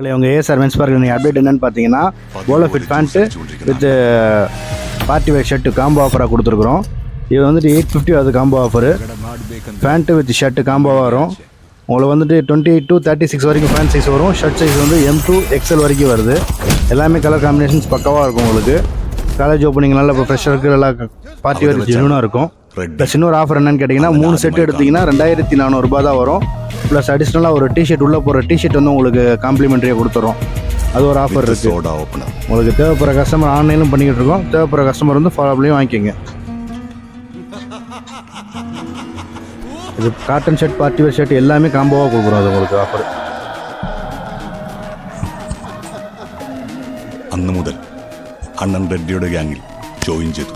உங்கள் ASR men's பார்க்க நீங்கள் அப்டேட் என்னென்னு பார்த்தீங்கன்னா polo fit pant with party wear shirt combo ஆஃபராக கொடுத்துருக்குறோம். இது வந்துட்டு 850 அது combo offer. Pant with shirt காம்போவாக வரும். உங்களுக்கு வந்துட்டு 28 to 36 வரைக்கும் பேண்ட் சைஸ் வரும். ஷர்ட் சைஸ் வந்து M to XL வரைக்கும் வருது. எல்லாமே கலர் காம்பினேஷன்ஸ் பக்காவாக இருக்கும். உங்களுக்கு காலேஜ் ஓப்பனிங் நல்லா இப்போ ஃப்ரெஷ்ஷாக நல்லா பார்ட்டி வேர் ஜெனுனாக இருக்கும். ப்ளஸ் இன்னொரு ஆஃபர் என்னென்னு கேட்டிங்கன்னா 3 செட்டு எடுத்திங்கன்னா 2400 தான் வரும். ப்ளஸ் அடிஷ்னலாக ஒரு டிஷர்ட் உள்ளே போகிற டிஷர்ட் வந்து உங்களுக்கு காம்ப்ளிமெண்ட்ரியாக கொடுத்துறோம். அது ஒரு ஆஃபர் இருக்குது. உங்களுக்கு தேவைப்படுற கஸ்டமர் ஆன்லைனும் பண்ணிக்கிட்டு இருக்கோம். தேவைப்படுற கஸ்டமர் வந்து ஃபாலோப்லேயும் வாங்கிக்கோங்க. இது cotton shirt party wear shirt எல்லாமே காம்போவாக கொடுக்குறோம். அது உங்களுக்கு ஆஃபர். അന്ന് മുതൽ അണ്ണൻ റെഡ്ഡിയുടെ ഗ്യാങ്ങിൽ ജോയിൻ ചെയ്തു.